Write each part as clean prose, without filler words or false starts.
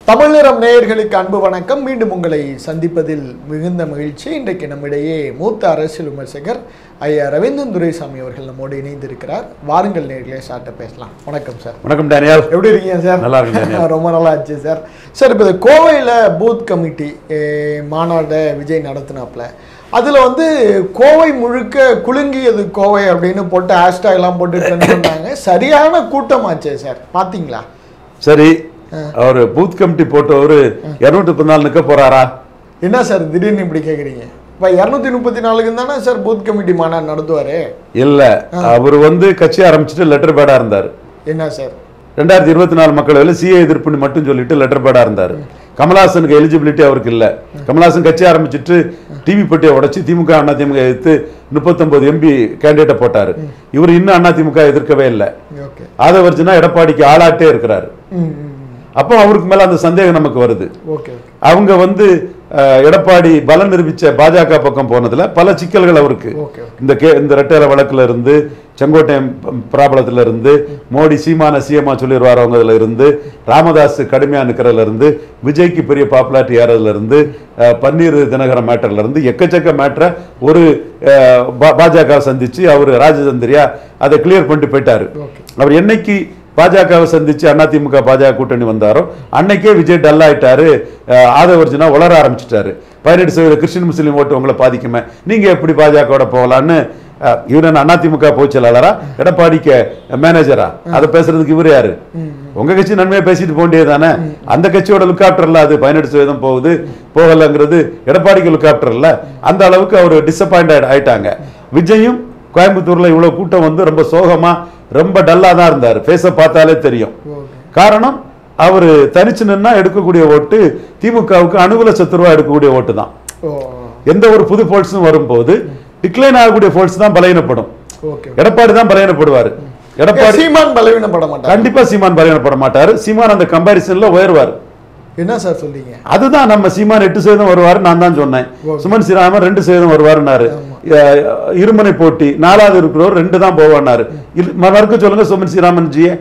தமிழரம் நேயர்களுக்கு அன்பு வணக்கம். மீண்டும் உங்களை சந்திப்பதில் மிகுந்த மகிழ்ச்சி. இன்றைக்கு நம்மிடையே மூத்த அரசியல் விமர்சகர் ஐயா ரவீந்திரன் துரைசாமி அவர்கள் நம்மோடு இணைந்திருக்கிறார். வாருங்கள் நேயர்களே, சார்ட்ட பேசலாம். வணக்கம் சார். வணக்கம் டேனியல். எப்படி இருக்கீங்க சார்? நல்லா இருக்கேன். ரொம்ப நல்லா ஆச்சு சார். சார், இப்போ கோவையில் பூத் கமிட்டி மாநாட்டை விஜய் நடத்தினாப்புல, அதில் கோவை முழுக்க குலுங்கியது கோவை அப்படின்னு போட்டு ஹேஷ்டாக்லாம் போட்டு சொன்னாங்க. சரியான கூட்டமாச்சே சார், பார்த்தீங்களா? சரி, அவர் பூத் கமிட்டி போட்டவர் 234 நிற்க போறாரா? என்ன சார் திடீர்னு இப்படி கேட்குறீங்க? இப்போ 234க்கு தானே சார் பூத் கமிட்டி மாநாடு நடத்துவாரு? இல்ல, அவர் கட்சி ஆரம்பிச்சுட்டு லெட்டர் பேடா இருந்தார். என்ன சார் 2024 மக்களவையில் சிஏ எதிர்ப்புன்னு மட்டும் சொல்லிட்டு லெட்டர் பேடா இருந்தார். கமல்ஹாசனுக்கு எலிஜிபிலிட்டி அவருக்கு இல்லை. கமல்ஹாசன் கட்சி ஆரம்பிச்சுட்டு டிவி பெட்டியை உடைச்சு திமுக அதிமுக எதிர்த்து 39 எம்பி கேண்டிடேட்டை போட்டாரு. இவர் இன்னும் அதிமுக எதிர்க்கவே இல்லை. ஆதவர்ஜுனா எடப்பாடிக்கு ஆளாட்டே இருக்கிறாரு. அப்போ அவருக்கு மேல அந்த சந்தேகம் நமக்கு வருது. அவங்க எடப்பாடி பலம் நிரூபிச்ச பாஜக பக்கம் போனதுல பல சிக்கல்கள் அவருக்கு இந்த ரெட்டேல வழக்குல இருந்து, செங்கோட்டையன் பிராபலத்துல இருந்து, மோடி சீமான சிஎம்மா சொல்லிடுவாரவங்கதுல இருந்து, ராமதாஸ் கடுமையா நிக்கிறதுல இருந்து, விஜய்க்கு பெரிய பாப்புலாரிட்டி ஏறதுல இருந்து, பன்னீர் தினகரன் மேட்டர்ல இருந்து எக்கச்சக்க மேட்டரை ஒரு பாஜக சந்திச்சு அவர் ராஜதந்திரியா அதை கிளியர் பண்ணிட்டு போயிட்டாரு. அவர் என்னைக்கு பாஜகவை சந்திச்சு அதிமுக பாஜக கூட்டணி வந்தாரோ அன்னைக்கே விஜய் டல் ஆயிட்டாரு. ஆதவர்ஜுனா வளர ஆரம்பிச்சிட்டாரு. 18% கிறிஸ்டின் முஸ்லீம் ஓட்டு உங்களை பாதிக்குமே, நீங்க எப்படி பாஜகவோட போகலான்னு இவரு அதிமுக பொதுச் செயலாளரா, எடப்பாடிக்கு மேனேஜரா, அதை பேசுறதுக்கு இவரு யாரு? உங்க கட்சி நன்மையா பேசிட்டு போண்டியது தானே. அந்த கட்சியோட லுக்காப்டர் இல்ல அது 18% போகுது போகலங்கிறது எடப்பாடிக்கு லுக்காப்டர் இல்ல. அந்த அளவுக்கு அவர் டிசப்பாயிண்ட் ஆயிட்டாங்க. விஜயும் கோயம்புத்தூர்ல இவ்வளவு கூட்டம் ரொம்ப சோகமா ரொம்ப டல்லா தான் இருந்தார். பேச பார்த்தாலே தெரியும். காரணம், அவரு தனிச்சு நின்னா எடுக்கக்கூடிய ஓட்டு திமுகவுக்கு அனுகூல சத்துருவா எடுக்கக்கூடிய ஓட்டு தான். எந்த ஒரு புது போல்ஸும் வரும்போது டிக்ளைன் ஆகக்கூடிய போல்ஸ் தான் பலவீனப்படும். எடப்பாடி தான் பலவீனப்படுவார். எடப்பாடி சீமான் பலவீனப்பட மாட்டார். கண்டிப்பா சீமான் பலவீனப்பட மாட்டாரு. சீமான் அந்த கம்பாரிசன்ல உயர்வார். என்ன சார் சொல்றீங்க? அதுதான் நம்ம சீமான் 8% வருவாரு, நான் தான் சொன்னேன். சுமன் ஸ்ரீராமன் 2% வருவாருன்னாரு. இருமனை போட்டி 4வது இருக்கிறவர் 2 தான் போவாரு. மறுக்க சொல்லுங்க சுமன் ஸ்ரீராமன் ஜியே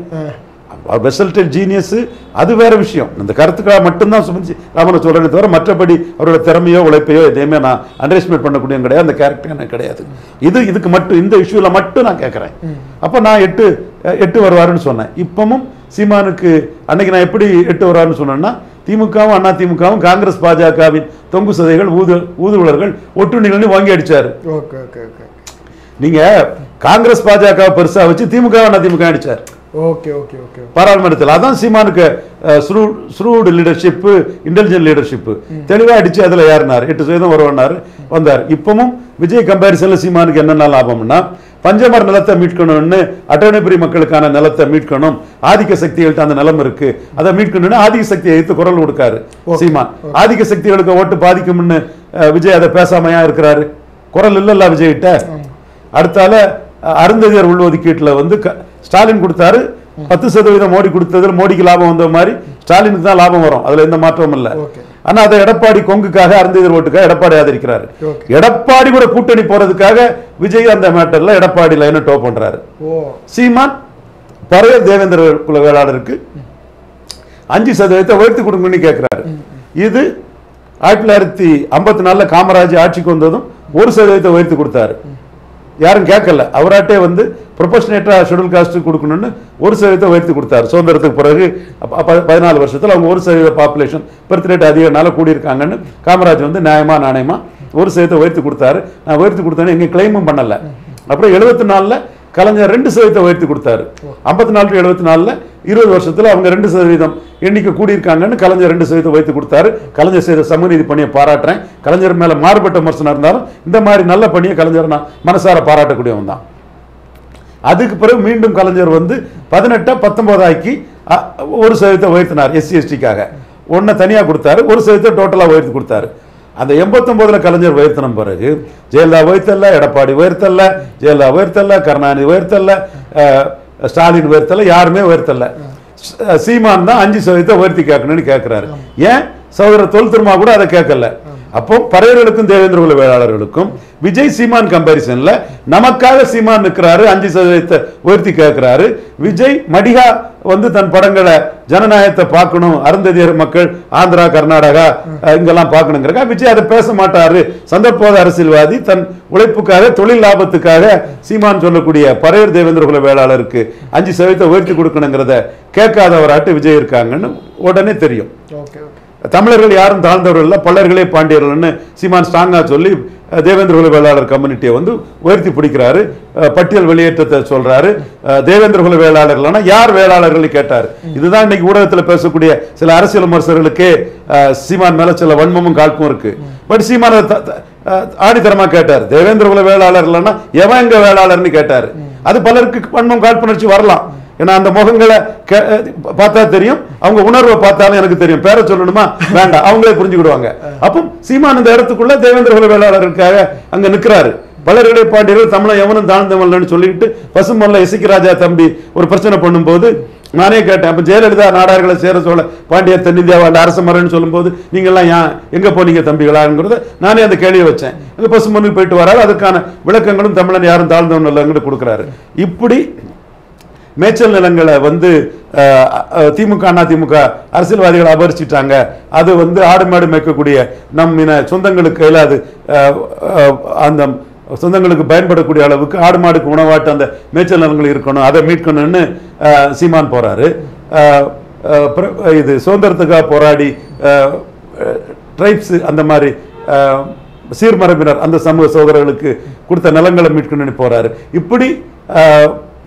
வெசல்டல் ஜீனியஸ், அது வேற விஷயம். இந்த கருத்துக்காக மட்டும்தான் சுமன் ஸ்ரீராமனை சொல்றேனே தவிர மற்றபடி அவரோட திறமையோ உழைப்பையோ எதையுமே நான் அண்டர்எஸ்டிமேட் பண்ணக்கூடிய கிடையாது. அந்த கேரக்டர் எனக்கு கிடையாது. இதுக்கு மட்டும் இந்த இஷ்யூல மட்டும் நான் கேட்கிறேன். அப்ப நான் 8 வருவாருன்னு சொன்னேன். இப்பவும் சீமானுக்கு அன்னைக்கு நான் எப்படி 8 வருவாருன்னு சொன்னேன்னா, திமுகவும் அதிமுகவும் காங்கிரஸ் பாஜகவின் தொங்கு சதைகள் ஊதுவலர்கள் ஒட்டுணிகள் வாங்கி அடிச்சாரு. நீங்க காங்கிரஸ் பாஜக பெருசா வச்சு திமுக அதிமுக அடிச்சார் பாராளுமன்றத்தில். அதான் சீமானுக்கு ஸ்ரூட் லீடர்ஷிப், இன்டெலிஜென்ட் லீடர்ஷிப் தெளிவா அடிச்சு அதுல யாருனாரு 8% வருவாரு வந்தார். இப்பவும் விஜய் கம்பேரிசன்ல சீமானுக்கு என்ன லாபம்னா, பஞ்சமர் நிலத்தை மீட்கணும்னு அட்டவணைப்புரி மக்களுக்கான நிலத்தை மீட்கணும், ஆதிக்க சக்திகள்ட்ட அந்த நிலம் இருக்கு, அதை மீட்கணும்னு ஆதிக்க சக்தியை எடுத்து குரல் கொடுக்காரு சீமான். ஆதிக்க சக்திகளுக்கு ஓட்டு பாதிக்கும்னு விஜய் அதை பேசாமையா இருக்கிறாரு. குரல் இல்லல்ல விஜய் கிட்ட. அடுத்தால அருந்ததியர் உள்ஒதுக்கீட்டுல ஸ்டாலின் கொடுத்தாரு. 10% மோடி கொடுத்ததுல மோடிக்கு லாபம் வந்த மாதிரி ஸ்டாலினுக்கு தான் லாபம் வரும். அதுல எந்த மாற்றமும் இல்லை. ஆனா அதை எடப்பாடி கொங்குக்காக, அருந்ததியர் ஓட்டுக்காக எடப்பாடி ஆதரிக்கிறாரு. எடப்பாடி கூட கூட்டணி போறதுக்காக விஜய் அந்த மேட்டர்ல எடப்பாடி லைனை டோ பண்றாரு. சீமான் பழைய தேவேந்திர குல வேளாளருக்கு 5% உயர்த்தி கொடுங்கன்னு கேட்கிறாரு. இது 1954 காமராஜ் ஆட்சிக்கு வந்ததும் 1% உயர்த்தி கொடுத்தாரு. யாரும் கேட்கல. அவராட்டே ப்ரொபோஷனேட்டா ஷெட்யூல் காஸ்ட் கொடுக்கணும்னு 1% உயர்த்தி கொடுத்தாரு. சுதந்திரத்துக்கு பிறகு 14 வருஷத்துல அவங்க 1% பாப்புலேஷன் பர்த் ரேட் அதிகனால கூடியிருக்காங்கன்னு காமராஜ் நியாயமா நாணயமா 1% உயர்த்தி கொடுத்தாரு. நான் உயர்த்தி கொடுத்தேன்னு எங்க கிளைமும் பண்ணல. அப்புறம் 74 கலைஞர் 2% உயர்த்தி கொடுத்தாரு. 54 to 74 20 வருஷத்துல அவங்க 2% எண்ணிக்கை கூடியிருக்காங்கன்னு கலைஞர் 2% உயர்த்தி கொடுத்தாரு. கலைஞர் செய்த சமூகநீதி பணியை பாராட்டுறேன். கலைஞர் மேல மாறுபட்ட விமர்சனம் இருந்தாலும் இந்த மாதிரி நல்ல பணியை கலைஞர் நான் மனசார பாராட்டக்கூடியவன் தான். அதுக்கு பிறகு மீண்டும் கலைஞர் 18 19 ஆக்கி 1% உயர்த்தினார். எஸ்சி எஸ்டிக்காக 1 தனியா கொடுத்தாரு. 1% டோட்டலா உயர்த்தி கொடுத்தாரு. அந்த 89 கலைஞர் உயர்த்தின பிறகு ஜெயலலிதா உயர்த்தல்ல, எடப்பாடி உயர்த்தல்ல, ஜெயலலிதா உயர்த்தல்ல, கருணாநிதி உயர்த்தல்ல, ஸ்டாலின் உயர்த்தல்ல, யாருமே உயர்த்தல்ல. சீமான் தான் 5% உயர்த்தி கேட்கணும்னு கேட்கிறாரு. ஏன் சகோதரர் தொல் திருமா கூட அதை கேட்கல. அப்போ பறையர்களுக்கும் தேவேந்திர குல வேளாளர்களுக்கும் விஜய் சீமான் கம்பாரிசன்ல நமக்காக சீமான் நிற்கிறாரு, 5% உயர்த்தி கேட்கிறாரு. விஜய் மடிகா வந்து தன் படங்களை ஜனநாயகத்தை பார்க்கணும், அருந்ததியர் மக்கள் ஆந்திரா கர்நாடகா இங்கெல்லாம் பார்க்கணுங்கிறக்கா விஜய் அதை பேச மாட்டாரு. சந்தர்ப்போத அரசியல்வாதி தன் உழைப்புக்காக தொழில் லாபத்துக்காக சீமான் சொல்லக்கூடிய பறையர் தேவேந்திர குல வேளாளருக்கு 5% உயர்த்தி கொடுக்கணுங்கிறத கேட்காதவராட்டு விஜய் இருக்காங்கன்னு உடனே தெரியும். தமிழர்கள் யாரும் தாழ்ந்தவர்கள் இல்லை, பல்லர்களே பாண்டியர்கள்னு சீமான் ஸ்ட்ராங்கா சொல்லி தேவேந்திர குல வேளாளர் கம்யூனிட்டியை வந்து உயர்த்தி பிடிக்கிறாரு. பட்டியல் வெளியேற்றத்தை சொல்றாரு. தேவேந்திர குல வேளாளர்கள்னா யார் வேளாளர்கள் கேட்டார். இதுதான் இன்னைக்கு ஊடகத்தில் பேசக்கூடிய சில அரசியல் விமர்சகர்களுக்கே சீமான் மேல சில வன்மமும் காழ்ப்பும் இருக்கு. பட் சீமான் ஆணித்தரமா கேட்டார், தேவேந்திர குல வேளாளர்கள்னா எவன் எங்க வேளாளர்னு கேட்டாரு. அது பலருக்கு வன்மம் காழ்ப்புணர்ச்சி வரலாம். ஏன்னா அந்த முகங்களை பார்த்தா தெரியும், அவங்க உணர்வை பார்த்தாலும் எனக்கு தெரியும். பேரை சொல்லணுமா வேண்டாம், அவங்களே புரிஞ்சுக்கிடுவாங்க. அப்போ சீமான் இந்த இடத்துக்குள்ள தேவேந்திர குல வேளாளருக்காக அங்க நிற்கிறாரு. பலருடைய பாண்டியர்கள் தமிழை எவனும் தாழ்ந்தவன் சொல்லிட்டு பசுமல்ல இசைக்கு ராஜா தம்பி ஒரு பிரச்சனை பண்ணும்போது நானே கேட்டேன், அப்ப ஜெயலலிதா நாடார்களை சேர சோழ பாண்டியர் தென்னிந்தியாவில் அரச மரன்னு சொல்லும்போது நீங்க எல்லாம் எங்க போனீங்க தம்பிகளாங்கிறத நானே அந்த கேள்வியை வச்சேன். அந்த பசுமனுக்கு போயிட்டு வராரு, அதுக்கான விளக்கங்களும் தமிழன் யாரும் தாழ்ந்தவன் இல்லைன்னு கொடுக்குறாரு. இப்படி மேய்ச்சல் நிலங்களை வந்து திமுக அதிமுக அரசியல்வாதிகள் அபகரிச்சிட்டாங்க. அது வந்து ஆடு மாடு மேய்க்கக்கூடிய நம் சொந்தங்களுக்கு கையில் அது அந்த சொந்தங்களுக்கு பயன்படக்கூடிய அளவுக்கு ஆடு மாடுக்கு உணவாட்டு அந்த மேய்ச்சல் நிலங்கள் இருக்கணும், அதை மீட்கணும்னு சீமான் போறாரு. இது சுதந்திரத்துக்காக போராடி ட்ரைப்ஸ் அந்த மாதிரி சீர்மரபினர் அந்த சமூக சோதரர்களுக்கு கொடுத்த நிலங்களை மீட்கணும்னு போறாரு. இப்படி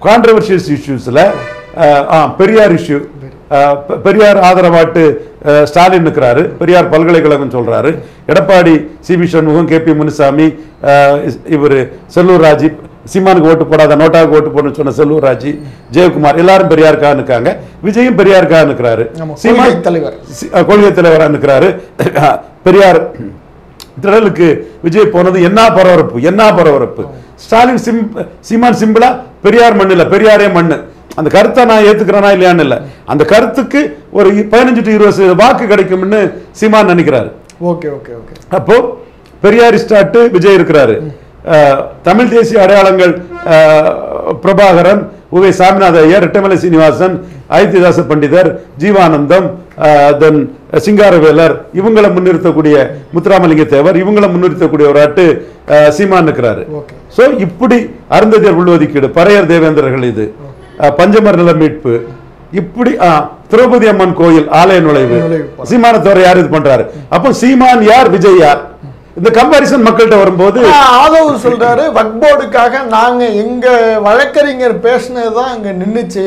கான்ட்ரவர்ஷியஸ் இஷ்யூஸ்ல பெரியார் இஷ்யூ, பெரியார் ஆதரவாட்டு ஸ்டாலின் நிற்கிறாரு, பெரியார் பல்கலைக்கழகம் சொல்றாரு, எடப்பாடி சிபி சண்முகம் கேபி முனுசாமி இவர் செல்லூர் ராஜி, சீமானுக்கு ஓட்டு போடாத நோட்டாவுக்கு ஓட்டு போடணும்னு சொன்ன செல்லூர் ராஜி, ஜெயக்குமார் எல்லாரும் பெரியாருக்காக நிற்காங்க. விஜயும் பெரியாருக்காக நிற்கிறாரு, சீமான் தலைவர் கொள்கை தலைவராக நிற்கிறாரு. பெரியார் திடலுக்கு விஜய் போனது என்ன பரபரப்பு, என்ன பரபரப்பு. ஸ்டாலின் சீமான் சிம்பிளா பெரியார் மண்ணு இல்ல, பெரியாரே மண்ணு. அந்த கருத்தை நான் ஏத்துக்கிறேனா இல்லையான்னு இல்ல, அந்த கருத்துக்கு ஒரு 15 to 20% வாக்கு கிடைக்கும்னு சீமான் நினைக்கிறாரு. Okay okay okay. அப்போ பெரியாரிஸ்டாட்டு விஜய் இருக்கிறாரு. தமிழ் தேசிய அடையாளங்கள் பிரபாகரன், உவே சாமிநாத ஐயர், ரெட்டமலை சீனிவாசன், அயோத்திதாச பண்டிதர், ஜீவானந்தம், தென் சிங்காரவேலர், இவங்களை முன்னிறுத்தக்கூடிய முத்துராமலிங்க தேவர், இவங்களை முன்னிறுத்தக்கூடிய ஒரு ஆட்டு சீமான் இருக்கிறாரு. சோ இப்படி அருந்ததியர் உள்ஒதுக்கீடு, பறையர் தேவேந்திரர்கள், இது பஞ்சமர் நில மீட்பு, இப்படி திரௌபதி அம்மன் கோயில் ஆலய நுழைவு, சீமான தவிர யார் இது பண்றாரு? அப்போ சீமான் யார், விஜய் யார்? இந்த கம்பாரிசன் மக்கள்கிட்ட வரும்போது ஆதவ் சொல்றாரு, வக்போர்டுக்காக நாங்க எங்க வழக்கறிஞர் பேசினதுதான் அங்க நின்னுச்சு,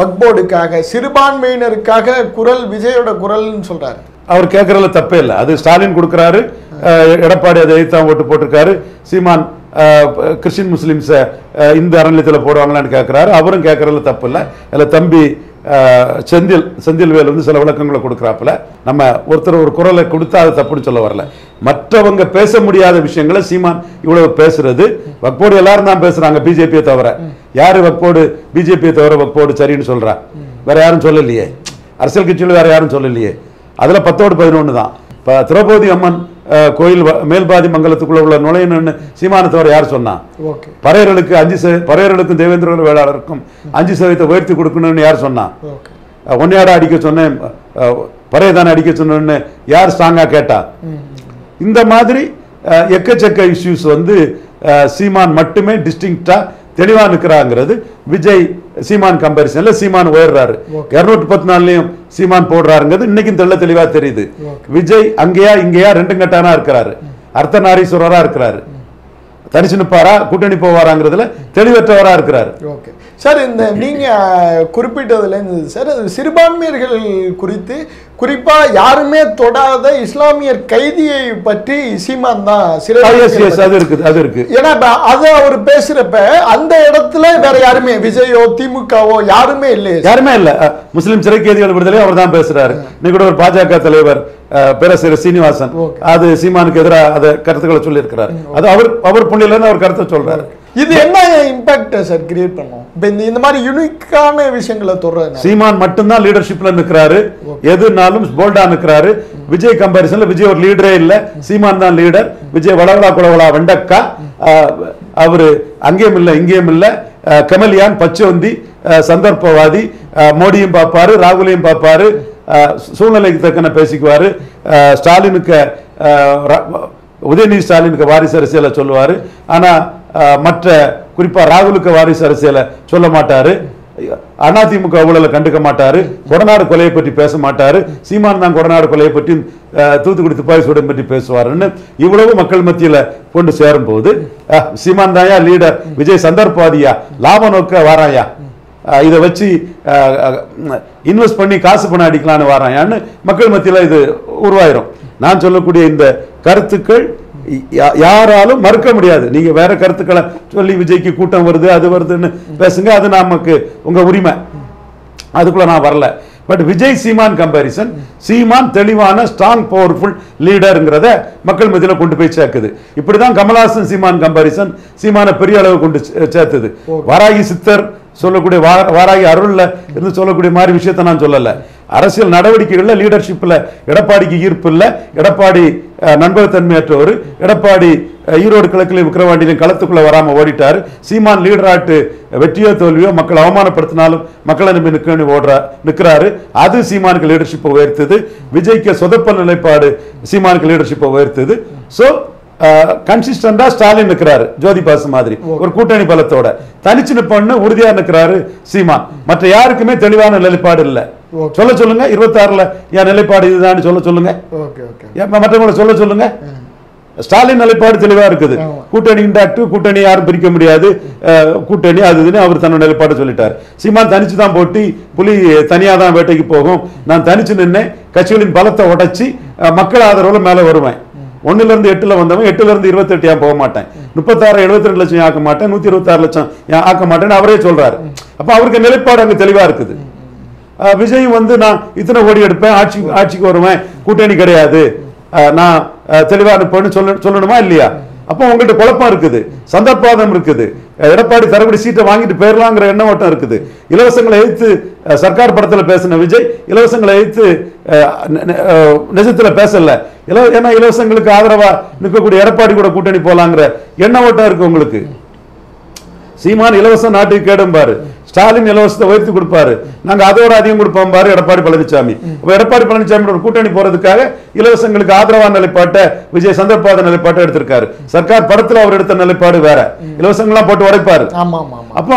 வக்போர்டுக்காக சிறுபான்மையினருக்காக குரல் விஜயோட குரல்னு சொல்றாரு. அவர் கேட்கறதுல தப்பே இல்லை, அது ஸ்டாலின் கொடுக்கிறாரு, எடப்பாடி அதை எதிர்த்தான் ஓட்டு போட்டிருக்காரு. சீமான் கிறிஸ்டின் முஸ்லிம்ஸை இந்து அறநிலையத்தில் போடுவாங்களான்னு கேட்கிறாரு, அவரும் கேட்கறதுல தப்பு இல்லை. அதில் தம்பி செந்தில்வேல் வந்து சில விளக்கங்களை கொடுக்குறாப்புல. நம்ம ஒருத்தர் ஒரு குரலை கொடுத்தா அது தப்புன்னு சொல்ல வரல, மற்றவங்க பேச முடியாத விஷயங்களை சீமான் இவ்வளவு பேசுறது. வக்போர்டு எல்லாரும் தான் பேசுறாங்க, பிஜேபியை தவிர. யாரு வக்போர்டு, பிஜேபியை தவிர வக்போர்டு சரின்னு சொல்றா? வேற யாரும் சொல்லலையே, அரசியல் கட்சியில் வேற யாரும் சொல்லலையே. அதுல 10ஓடு 11 தான். இப்ப திரௌபதி அம்மன் கோயில் மேல்பாதி மங்கலத்துக்குள்ள உள்ள நுழையணும்னு சீமான தவிர யார் சொன்னா? பறையர்களுக்கு 5 பறையர்களுக்கும் தேவேந்திர வேளாளருக்கும் 5% உயர்த்தி கொடுக்கணும்னு யார் சொன்னா? ஒன்னையாட அடிக்க சொன்னேன், பறையதானே அடிக்க சொன்னு யார் ஸ்ட்ராங்கா கேட்டா? இந்த மாதிரி எக்கச்சக்க இஷ்யூஸ் வந்து சீமான் மட்டுமே டிஸ்டிங்க்டா தெளிவா நிற்கிறாங்கிறது. விஜய் சீமான் கம்பாரிசன்ல சீமான் உயர்றாரு, 214 சீமான் போடுறாருங்கிறது இன்னைக்கு தெளிவா தெரியுது. விஜய் அங்கேயா இங்கேயா 2 கட்டானா இருக்கிறாரு, அர்த்தநாரீஸ்வரரா இருக்கிறாரு. தனிச்சு நிற்பாரா கூட்டணி போவாராங்கிறதுல தெளிவற்றவரா இருக்கிறாரு. ஓகே சார், இந்த நீங்க குறிப்பிட்டதுல இருந்து சார் சிறுபான்மையர்கள் குறித்து குறிப்பா யாருமே தொடாத இஸ்லாமியர் கைதியை பற்றி சீமான் தான் ஏன்னா அது அவர் பேசுறப்ப அந்த இடத்துல வேற யாருமே விஜயோ திமுகவோ யாருமே இல்லை, யாருமே இல்ல. முஸ்லிம் சிறை கைதிகள் விடுதலை அவர் தான் பேசுறாரு. இன்னைக்கு கூட ஒரு பாஜக தலைவர் பேரரசர் சீனிவாசன் அது சீமானுக்கு எதிராக அதை கருத்துக்களை சொல்லி இருக்கிறார். அது அவர் புள்ளியில அவர் கருத்தை சொல்றாரு. இது என்ன இம்பாக்ட் சார் கிரியேட் பண்ணும் இந்த மாதிரி யூனிக்கான விஷயங்களை தொடர்றது? சீமான் மட்டும்தான் லீடர்ஷிப்ல நிற்கிறாரு, எதுனாலும் போல்டா நிற்கிறாரு. விஜய் கம்பாரிசன்ல விஜய் ஒரு லீடரே இல்ல, சீமான் தான் லீடர். விஜய் வளவலா குளவலா வெண்டக்கா, அவரு அங்கேயும் இல்ல இங்கேயும் இல்ல, கமலியான் பச்சோந்தி, சந்தர்ப்பவாதி, மோடியும் பார்ப்பாரு, ராகுலையும் பார்ப்பாரு, சூழ்நிலைக்கு தக்கன பேசிக்குவாரு. ஸ்டாலினுக்கு உதயநிதி ஸ்டாலினுக்கு வாரிசு அரசியலை சொல்லுவாரு. ஆனா மற்ற குறிப்பா ராகுலுக்கு வாரிசு அரசியலை சொல்ல மாட்டாரு. அதிமுக ஊழலை கண்டுக்க மாட்டாரு. கொடநாடு கொலையை பற்றி பேச மாட்டாரு. சீமான் தான் கொடநாடு கொலையை பற்றி, தூத்துக்குடி துப்பாக்கி சூடம் பற்றி பேசுவாருன்னு இவ்வளவு மக்கள் மத்தியில கொண்டு சேரும் போது சீமான் தாயா லீடர், விஜய் சந்தர்ப்பவாதியா, லாப நோக்க வாராயா, இதை வச்சு இன்வெஸ்ட் பண்ணி காசு பணம் அடிக்கலான்னு வாராயான்னு மக்கள் மத்தியில இது உருவாயிரும். நான் சொல்லக்கூடிய இந்த கருத்துக்கள் யாராலும் மறுக்க முடியாது. நீங்க வேற கருத்துக்களை சொல்லி விஜய்க்கு கூட்டம் வருது அது வருதுன்னு பேசுங்க, அது நமக்கு உங்க உரிமை, அதுக்குள்ள நான் வரல. பட் விஜய் சீமான் கம்பாரிசன், சீமான் தெளிவான ஸ்ட்ராங் பவர்ஃபுல் லீடர்ங்கிறத மக்கள் மத்தியில கொண்டு போய் சேர்க்குது. இப்படிதான் கமலஹாசன் சீமான் கம்பாரிசன் சீமான பெரிய அளவு கொண்டு சேர்த்தது. வாராகி சித்தர் சொல்லக்கூடிய வாராகி அருள்ல இருந்து சொல்லக்கூடிய மாதிரி விஷயத்தை நான் சொல்லல. அரசியல் நடவடிக்கைகள்ல லீடர்ஷிப்ல எடப்பாடிக்கு ஈர்ப்பு இல்ல, எடப்பாடி நண்பகத்தன்மையற்றவர், எடப்பாடி ஈரோடு கிழக்கிலும் விக்கிரவாண்டியிலும் களத்துக்குள்ள வராம ஓடிட்டாரு. சீமான் லீடராட்டு வெற்றியோ தோல்வியோ மக்கள் அவமானப்படுத்தினாலும் மக்களை நம்பி நிற்கிறாரு. அது சீமானுக்கு லீடர்ஷிப்பை உயர்த்தது. விஜய்க்கு சொதப்பல் நிலைப்பாடு சீமானுக்கு லீடர்ஷிப்பை உயர்த்தது. சோ கன்சிஸ்டண்டா ஸ்டாலின் நிற்கிறாரு, ஜோதி பாசு மாதிரி ஒரு கூட்டணி பலத்தோட. தனிச்சு நிற்பன்னு உறுதியா நிற்கிறாரு சீமான். மற்ற யாருக்குமே தெளிவான நிலைப்பாடு இல்ல. சொல்ல சொல்லுங்க 26ல என் நிலைப்பாடு இதுதான் சொல்ல சொல்லுங்க, மற்றவங்களை சொல்ல சொல்லுங்க. ஸ்டாலின் நிலைப்பாடு தெளிவா இருக்குது. கூட்டணி இன்டாக்ட், கூட்டணி யாரும் பிரிக்க முடியாது, கூட்டணி அதுன்னு அவர் தன்னோட நிலைப்பாடு சொல்லிட்டார். சீமான் தனிச்சு தான் போட்டி, புலி தனியா தான் வேட்டைக்கு போகும், நான் தனிச்சு நின்று கட்சிகளின் பலத்தை உடைச்சி மக்கள் ஆதரவுல மேல வருவேன். 1ல இருந்து 8ல வந்தவன் 8ல இருந்து 28 போக மாட்டேன், 36 72 லட்சம் ஆக்க மாட்டேன், 126 லட்சம் ஆக்க மாட்டேன்னு அவரே சொல்றாரு. அப்ப அவருக்கு நிலைப்பாடு அங்க தெளிவா இருக்குது. விஜய் வந்து நான் இத்தனை கோடி எடுப்பேன், ஆட்சிக்கு வருவேன், கூட்டணி கிடையாது, நான் தெளிவா இருப்பேன்னு சொல்லணுமா இல்லையா? அப்போ உங்கள்கிட்ட குழப்பம் இருக்குது, சந்தர்ப்பாதம் இருக்குது, எடப்பாடி தரப்படி சீட்டை வாங்கிட்டு போயிடலாங்கிற எண்ணம் ஓட்டம் இருக்குது. இலவசங்களை எதிர்த்து சர்க்கார் படத்துல பேசின விஜய் இலவசங்களை எதிர்த்து நிஜத்துல பேசல. ஏன்னா இலவசங்களுக்கு ஆதரவா நிற்கக்கூடிய எடப்பாடி கூட கூட்டணி போலாங்கிற எண்ண ஓட்டம் இருக்கு உங்களுக்கு. சீமான் இலவசம் நாட்டுக்கு கேடும்பாரு, ஸ்டாலின் இலவசத்தை உயர்த்தி கொடுப்பாரு, நாங்க அதோட அதிகம் கொடுப்போம் பாரு எடப்பாடி பழனிசாமி. எடப்பாடி பழனிசாமி ஒரு கூட்டணி போறதுக்காக இலவசங்களுக்கு ஆதரவான நிலைப்பாட்டை விஜய் சந்தர்ப்பாத நிலைப்பாட்டை எடுத்திருக்காரு. சர்க்கார் படத்துல அவர் எடுத்த நிலைப்பாடு வேற, இலவசங்கள்லாம் போட்டு உடைப்பாரு. அப்போ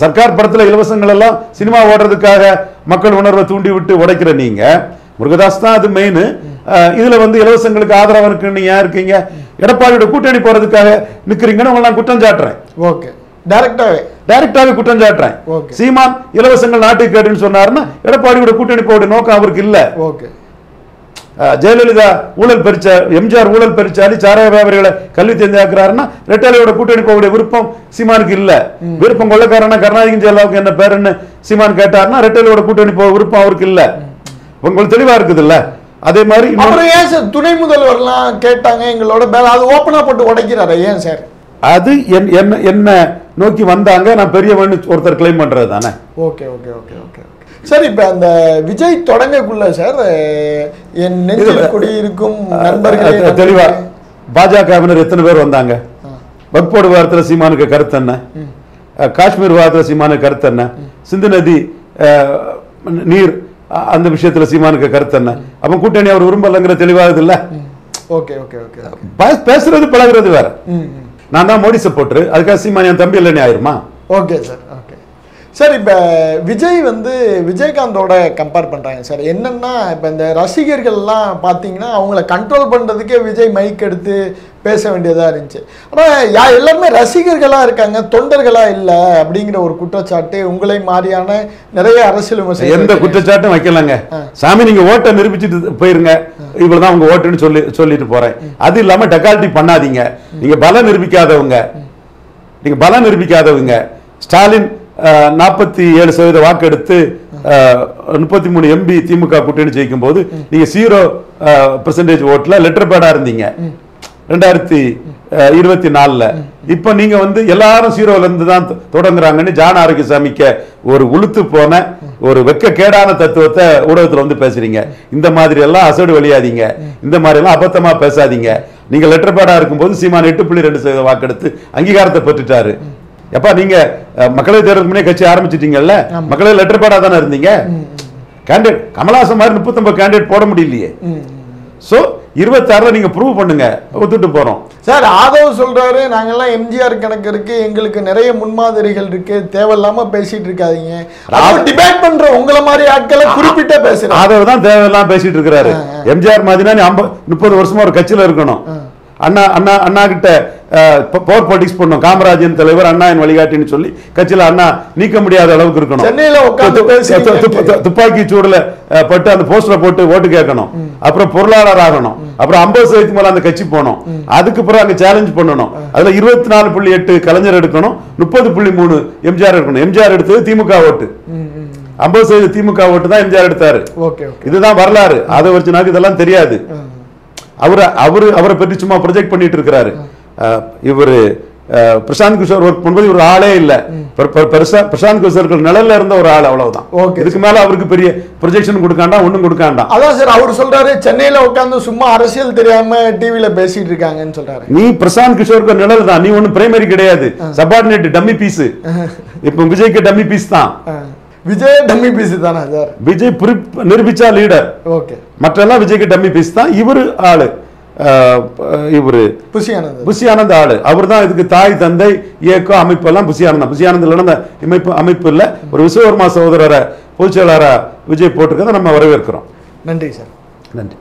சர்க்கார் படத்துல இலவசங்கள் எல்லாம் சினிமா ஓடுறதுக்காக மக்கள் உணர்வை தூண்டி விட்டு உடைக்கிற நீங்க, முருகதாஸ் தான் அது மெயின். இதுல வந்து இலவசங்களுக்கு ஆதரவா இருக்கு, நீங்க யார் இருக்கீங்க? எடப்பாடியோட கூட்டணி போறதுக்காக நிக்கிறீங்கன்னு உங்களை நான் குற்றம் சாட்டுறேன். ஓகே, டைரக்டாவே குற்றம் சாட்டுறேன். சீமான் இலவசங்கள் நாட்டுக்கு கேட்டுன்னு சொன்னாருன்னா எடப்பாடியோட கூட்டணி போட நோக்கம் அவருக்கு இல்ல. ஜெயலலிதா ஊழல் பெருச்ச, எம்ஜிஆர் ஊழல் பெருச்சாலி சாராய வியாபாரிகளை கல்வி தெரிஞ்சாக்குறாருன்னா ரெட்டாலியோட கூட்டணி போகக்கூடிய விருப்பம் சீமானுக்கு இல்ல. விருப்பம் கொள்ளக்காரனா கருணாநிதி ஜெயலலிதாவுக்கு என்ன பேருன்னு சீமான் கேட்டாருன்னா ரெட்டாலியோட கூட்டணி போக விருப்பம் அவருக்கு இல்ல. உங்களுக்கு தெளிவா இருக்குது இல்ல? அதே மாதிரி ஏன் சார் துணை முதல்வர்லாம் கேட்டாங்க எங்களோட அது ஓப்பனா போட்டு உடைக்கிறாரு ஏன் சார்? அது என்ன நோக்கி வந்தாங்க, நான் பெரியவன் ஒருத்தர் கிளைம் பண்றது தானே. Okay okay okay okay sir. இப்ப அந்த விஜய் தொடங்கக்குள்ள சார் என் நெஞ்சில் குடியிருக்கும் நண்பர்கள் தெளிவா பாஜகவினர் எத்தனை பேர் வந்தாங்க? வக்போர்டு விவகாரத்தில் சீமானுக்கு கருத்து என்ன? காஷ்மீர் விவகாரத்தில் சீமானுக்கு கருத்து என்ன? சிந்து நதி நீர் அந்த விஷயத்துல சீமானுக்கு கருத்து என்ன? அப்ப கூட்டணி அவர் விரும்பலங்கிற தெளிவாகுது இல்ல? ஓகே ஓகே ஓகே பேசுறது பழகுறது வேற. நான் தான் மோடி சப்போர்ட்டர், அதுக்காக சீமான் என் தம்பி இல்லைன்னு ஆயிருமா? Okay sir. Okay sir. இப்போ விஜய் வந்து விஜயகாந்தோட கம்பேர் பண்ணுறாங்க சார். என்னென்னா இப்போ இந்த ரசிகர்கள்லாம் பார்த்தீங்கன்னா அவங்கள கண்ட்ரோல் பண்ணுறதுக்கே விஜய் மைக் எடுத்து பேச வேண்டியதாக இருந்துச்சு. ஆனால் எல்லாருமே ரசிகர்களாக இருக்காங்க, தொண்டர்களாக இல்லை அப்படிங்கிற ஒரு குற்றச்சாட்டு உங்களை மாதிரியான நிறைய அரசியல் விமர்சனம். எந்த குற்றச்சாட்டும் வைக்கலங்க சாமி, நீங்கள் ஓட்டை நிரூபிச்சுட்டு போயிருங்க, இவ்வளவுதான் உங்க ஓட்டுன்னு சொல்லிட்டு போறேன். அது இல்லாம டெக்கால்ட்டி பண்ணாதீங்க. நீங்க பலம் நிரூபிக்காதவங்க. ஸ்டாலின் 47% வாக்கு எடுத்து 33 எம்பி திமுக கூட்டணி ஜெயிக்கும் போது நீங்க 0% ஓட்டுல லெட்டர் பேடா இருந்தீங்க. 2024 இப்ப நீங்க வந்து எல்லாரும் ஜீரோல இருந்து தான் தொடங்குறாங்கன்னு ஜான் ஆரோக்கியசாமிக்கு ஒரு உளுத்து போன ஒரு வெக்க கேடான தத்துவத்தை ஊடகத்துல வந்து பேசுறீங்க. இந்த மாதிரி எல்லாம் அசடு வெளியாதீங்க, இந்த மாதிரி எல்லாம் அபத்தமா பேசாதீங்க. நீங்க லெட்டர் பேடா இருக்கும்போது சீமான் 8.2% வாக்கெடுத்து அங்கீகாரத்தை பெற்றுட்டாரு. எப்பா நீங்க மக்களவை தேர்தலுக்கு முன்னே கட்சி ஆரம்பிச்சிட்டீங்கல்ல, மக்களவை லெட்டர் பேடா தானே இருந்தீங்க. கேண்டிடேட் கமலஹாசன் மாதிரி 39 கேண்டிடேட் போட முடியலையே. சோ 26ல நீங்க ப்ரூவ் பண்ணுங்க, ஒத்துட்டு போறோம். சார் ஆதவ் சொல்றாரு நாங்கெல்லாம் எம்ஜிஆர் கணக்கு இருக்கு, எங்களுக்கு நிறைய முன்மாதிரிகள் இருக்கு, தேவையில்லாம பேசிட்டு இருக்காதீங்க. டிபேட் பண்ற உங்கள மாதிரி ஆட்களை குறிப்பிட்ட பேசுறேன். ஆதவ் தான் தேவையெல்லாம் பேசிட்டு இருக்கிறாரு. எம்ஜிஆர் மாதிரினா நீ 30 வருஷமா ஒரு கட்சியில இருக்கணும். அண்ணா அண்ணா அண்ணா கிட்ட பவர் பாலிடிக்ஸ் பண்ணோம். காமராஜன் தலைவர் அண்ணா என் வழிகாட்டின்னு சொல்லி கட்சியில அண்ணா நீக்க முடியாத அளவுக்கு இருக்கணும். சென்னையில உட்கார்ந்து துப்பாக்கி சூடுல பட்டு அந்த போஸ்டரை போட்டு ஓட்டு கேட்கணும். அப்புறம் பொருளாளர் ஆகணும். அப்புறம் 50% மேல அந்த கட்சி போனோம். அதுக்கு பிறகு அங்க சேலஞ்ச் பண்ணணும். அதுல 24.8 கலைஞர் எடுக்கணும், 30.3 எம்ஜிஆர் எடுக்கணும். எம்ஜிஆர் எடுத்தது திமுக ஓட்டு, 50% திமுக ஓட்டு தான் எம்ஜிஆர் எடுத்தாரு. இதுதான் வரலாறு. அதை வச்சு எனக்கு இதெல்லாம் தெரியாது. அவரை பற்றி சும்மா ப்ரொஜெக்ட் பண்ணிட்டு இருக்கிறாரு. இவரு பிரசாந்த் கிஷோர் ஒர்க் பண்ணும்போது ஒரு ஆளே இல்ல. பிரசாந்த் கிஷோர் நிழல்ல இருந்த ஒரு ஆள், அவ்வளவுதான். இதுக்கு மேல அவருக்கு பெரிய ப்ரொஜெக்ஷன் கொடுக்காண்டா, ஒண்ணும் கொடுக்காண்டா. அதான் சார் அவர் சொல்றாரு சென்னையில உட்கார்ந்து சும்மா அரசியல் தெரியாம டிவில பேசிட்டு இருக்காங்கன்னு சொல்றாரு. நீ பிரசாந்த் கிஷோருக்கு நிழல் தான், நீ ஒன்னும் பிரைமரி கிடையாது. Subordinate dummy piece. இப்ப விஜய்க்கு டம்மி பீஸ் தான். விஜய் டம்மி பீஸ் தானா சார்? விஜய் நிரூபிச்சா லீடர். ஓகே, மற்றெல்லாம் விஜய்க்கு டம்மி பீஸ் தான். இவரு ஆளு, இவரு புஷி ஆனந்த் ஆளு. அவர் தான் இதுக்கு தாய் தந்தை இயக்கம் அமைப்பு எல்லாம் புஷி ஆனந்த். புஷி ஆனந்த் இல்லைன்னா அமைப்பு இல்ல. ஒரு விஸ்வகர்மா சகோதரரை பொதுச் செயலாளரா விஜய் போட்டிருக்கதை நம்ம வரவேற்கிறோம். நன்றி சார். நன்றி.